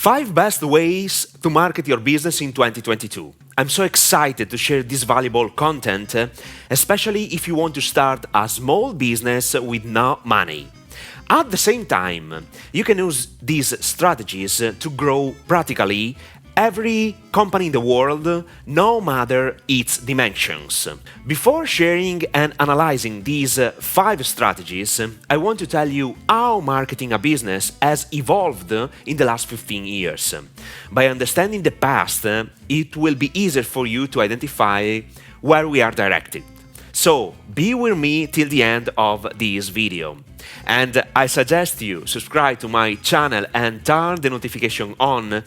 5 best ways to market your business in 2022. I'm so excited to share this valuable content, especially if you want to start a small business with no money. At the same time, you can use these strategies to grow practically every company in the world, no matter its dimensions. Before sharing and analyzing these 5 strategies, I want to tell you how marketing a business has evolved in the last 15 years. By understanding the past, it will be easier for you to identify where we are directed. So, be with me till the end of this video. And I suggest you subscribe to my channel and turn the notification on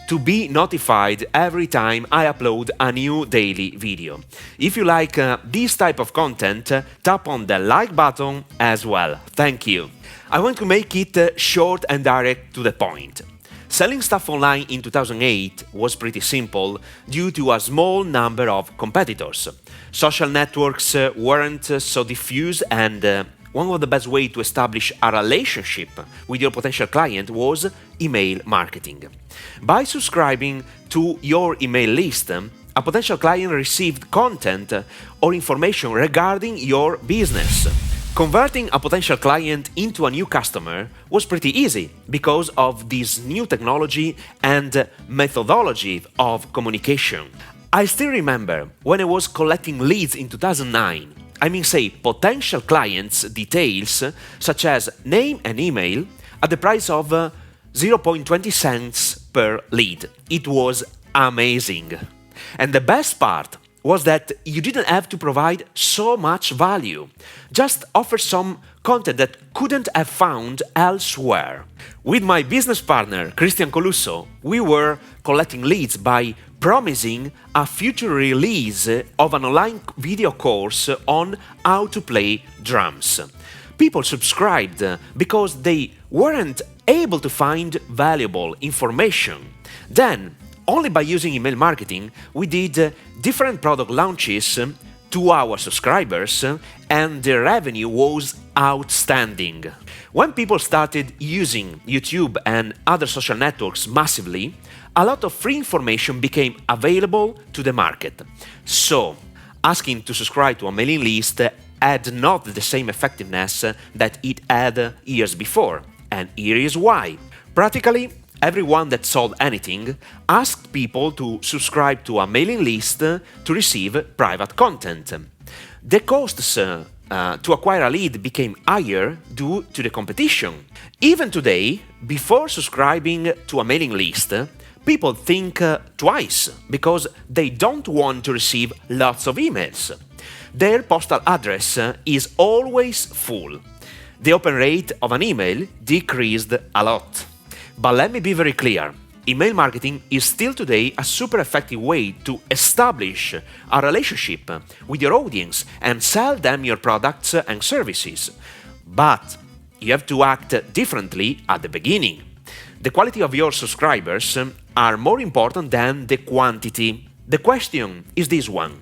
to be notified every time I upload a new daily video. If you like this type of content, tap on the like button as well. Thank you. I want to make it short and direct to the point. Selling stuff online in 2008 was pretty simple due to a small number of competitors. Social networks weren't so diffuse, and one of the best ways to establish a relationship with your potential client was email marketing. By subscribing to your email list, a potential client received content or information regarding your business. Converting a potential client into a new customer was pretty easy because of this new technology and methodology of communication. I still remember when I was collecting leads in 2009. Potential clients' details, such as name and email, at the price of 0.20 cents per lead. It was amazing. And the best part was that you didn't have to provide so much value. Just offer some content that couldn't have found elsewhere. With my business partner, Christian Colusso, we were collecting leads by promising a future release of an online video course on how to play drums. People subscribed because they weren't able to find valuable information. Then, only by using email marketing, we did different product launches to our subscribers, and the revenue was outstanding. When people started using YouTube and other social networks massively, a lot of free information became available to the market. So, asking to subscribe to a mailing list had not the same effectiveness that it had years before. And here is why. Practically, everyone that sold anything asked people to subscribe to a mailing list to receive private content. The costs to acquire a lead became higher due to the competition. Even today, before subscribing to a mailing list, people think twice because they don't want to receive lots of emails. Their postal address is always full. The open rate of an email decreased a lot. But let me be very clear. Email marketing is still today a super effective way to establish a relationship with your audience and sell them your products and services. But you have to act differently at the beginning. The quality of your subscribers are more important than the quantity. The question is this one.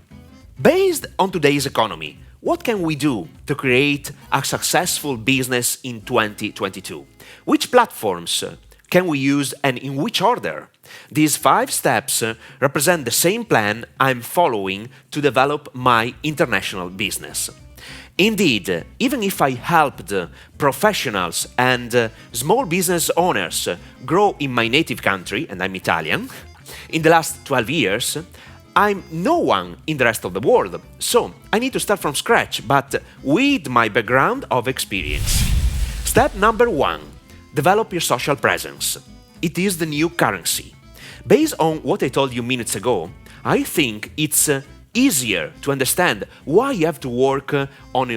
Based on today's economy, what can we do to create a successful business in 2022? Which platforms can we use and in which order? These 5 steps represent the same plan I'm following to develop my international business. Indeed, even if I helped professionals and small business owners grow in my native country, and I'm Italian, in the last 12 years, I'm no one in the rest of the world, so I need to start from scratch, but with my background of experience. Step number 1. Develop your social presence. It is the new currency. Based on what I told you minutes ago, I think it's easier to understand why you have to work on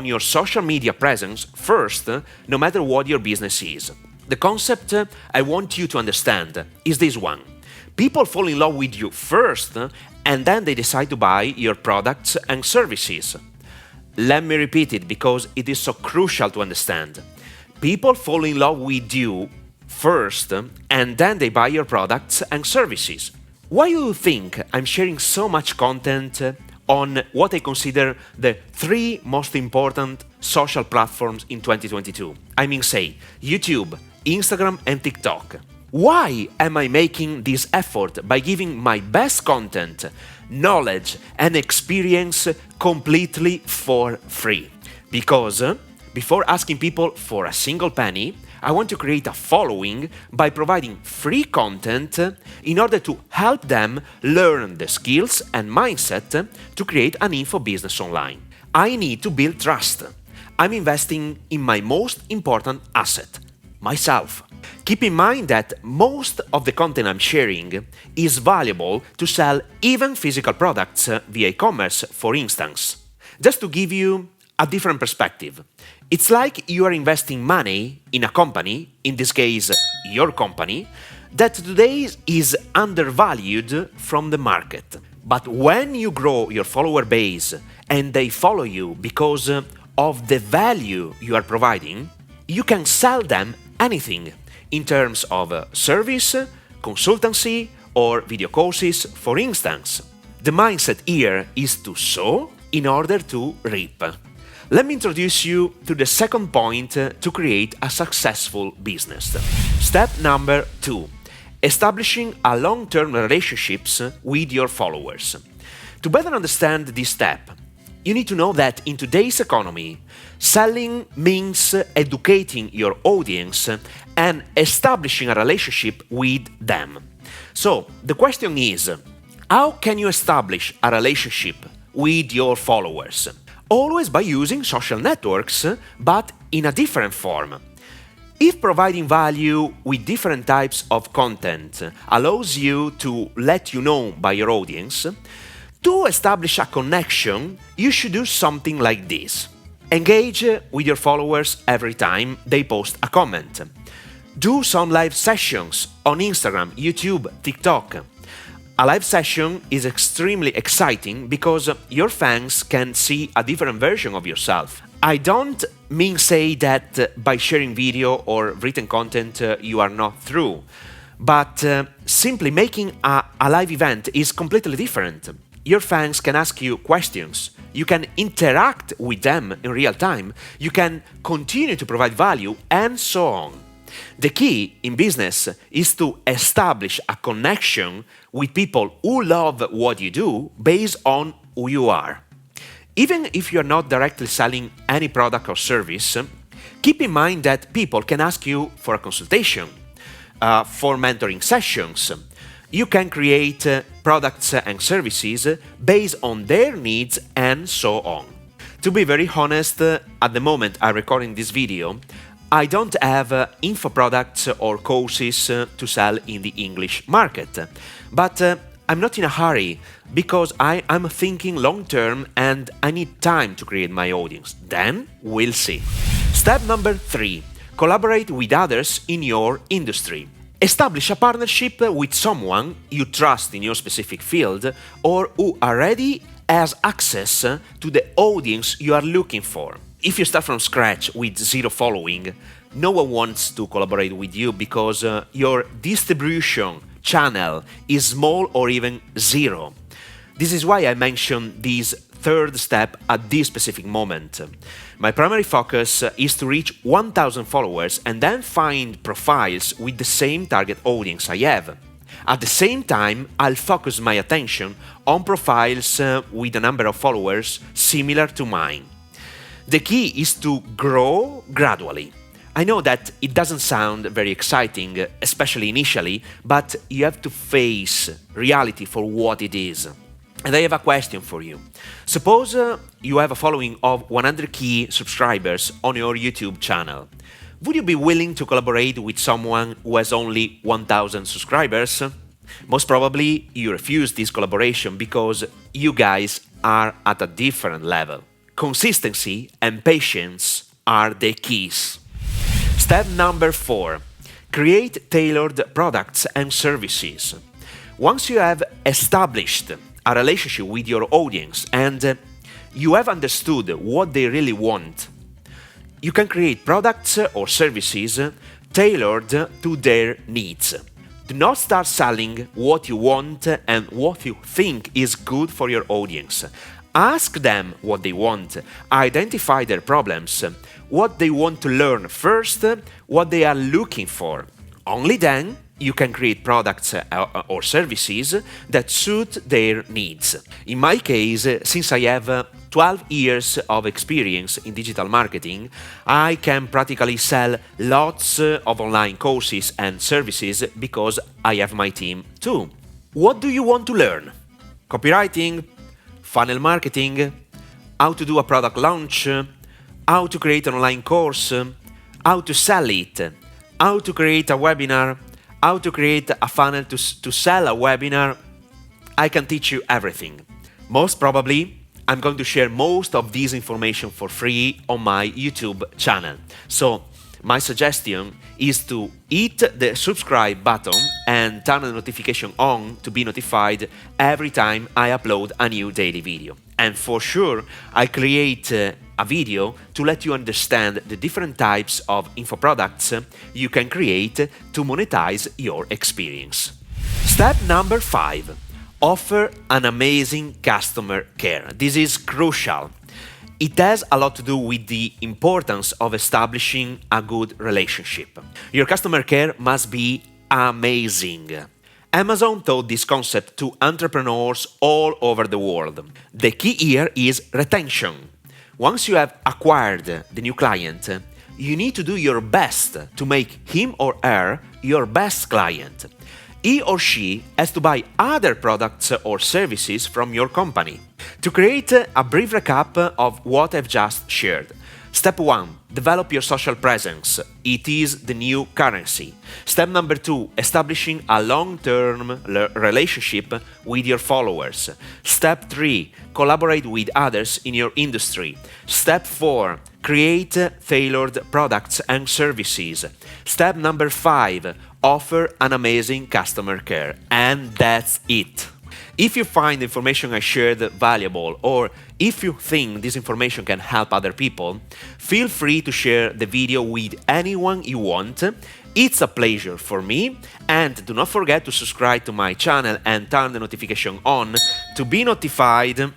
your social media presence first, no matter what your business is. The concept I want you to understand is this one. People fall in love with you first, and then they decide to buy your products and services. Let me repeat it because it is so crucial to understand. People fall in love with you first, and then they buy your products and services. Why do you think I'm sharing so much content on what I consider the 3 most important social platforms in 2022? YouTube, Instagram, and TikTok. Why am I making this effort by giving my best content, knowledge, and experience completely for free? Because before asking people for a single penny, I want to create a following by providing free content in order to help them learn the skills and mindset to create an info business online. I need to build trust. I'm investing in my most important asset, myself. Keep in mind that most of the content I'm sharing is valuable to sell even physical products via e-commerce, for instance. Just to give you a different perspective, it's like you are investing money in a company, in this case, your company, that today is undervalued from the market. But when you grow your follower base and they follow you because of the value you are providing, you can sell them anything in terms of service, consultancy, or video courses, for instance. The mindset here is to sow in order to reap. Let me introduce you to the second point to create a successful business. Step number 2. Establishing a long-term relationships with your followers. To better understand this step, you need to know that in today's economy, selling means educating your audience and establishing a relationship with them. So, the question is, how can you establish a relationship with your followers? Always by using social networks, but in a different form. If providing value with different types of content allows you to let you know by your audience, to establish a connection, you should do something like this. Engage with your followers every time they post a comment. Do some live sessions on Instagram, YouTube, TikTok. A live session is extremely exciting because your fans can see a different version of yourself. I don't mean say that by sharing video or written content you are not through, but simply making a live event is completely different. Your fans can ask you questions, you can interact with them in real time, you can continue to provide value, and so on. The key in business is to establish a connection with people who love what you do based on who you are. Even if you are not directly selling any product or service, keep in mind that people can ask you for a consultation, for mentoring sessions. You can create products and services based on their needs and so on. To be very honest, at the moment I'm recording this video, I don't have info products or courses to sell in the English market. But I'm not in a hurry because I'm thinking long term and I need time to create my audience. Then we'll see. Step number 3. Collaborate with others in your industry. Establish a partnership with someone you trust in your specific field or who already has access to the audience you are looking for. If you start from scratch with zero following, no one wants to collaborate with you because your distribution channel is small or even zero. This is why I mentioned this third step at this specific moment. My primary focus is to reach 1,000 followers and then find profiles with the same target audience I have. At the same time, I'll focus my attention on profiles with a number of followers similar to mine. The key is to grow gradually. I know that it doesn't sound very exciting, especially initially, but you have to face reality for what it is. And I have a question for you. Suppose you have a following of 100k subscribers on your YouTube channel. Would you be willing to collaborate with someone who has only 1,000 subscribers? Most probably you refuse this collaboration because you guys are at a different level. Consistency and patience are the keys. Step number 4. Create tailored products and services. Once you have established a relationship with your audience and you have understood what they really want, you can create products or services tailored to their needs. Do not start selling what you want and what you think is good for your audience. Ask them what they want, identify their problems, what they want to learn first, what they are looking for. Only then you can create products or services that suit their needs. In my case, since I have 12 years of experience in digital marketing, I can practically sell lots of online courses and services because I have my team too. What do you want to learn? Copywriting, funnel marketing, how to do a product launch, how to create an online course, how to sell it, how to create a webinar, how to create a funnel to sell a webinar. I can teach you everything. Most probably, I'm going to share most of this information for free on my YouTube channel. So, my suggestion is to hit the subscribe button and turn the notification on to be notified every time I upload a new daily video. And for sure, I create a video to let you understand the different types of info products you can create to monetize your experience. Step number 5. Offer an amazing customer care. This is crucial. It has a lot to do with the importance of establishing a good relationship. Your customer care must be amazing. Amazon taught this concept to entrepreneurs all over the world. The key here is retention. Once you have acquired the new client, you need to do your best to make him or her your best client. He or she has to buy other products or services from your company. To create a brief recap of what I've just shared. Step 1. Develop your social presence. It is the new currency. Step number 2. Establishing a long-term relationship with your followers. Step 3. Collaborate with others in your industry. Step 4. Create tailored products and services. Step number 5. Offer an amazing customer care. And that's it. If you find the information I shared valuable, or if you think this information can help other people, feel free to share the video with anyone you want. It's a pleasure for me, and do not forget to subscribe to my channel and turn the notification on to be notified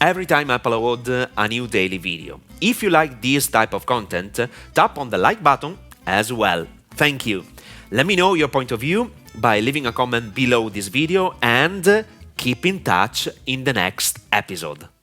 every time I upload a new daily video. If you like this type of content, tap on the like button as well. Thank you. Let me know your point of view by leaving a comment below this video, and keep in touch in the next episode.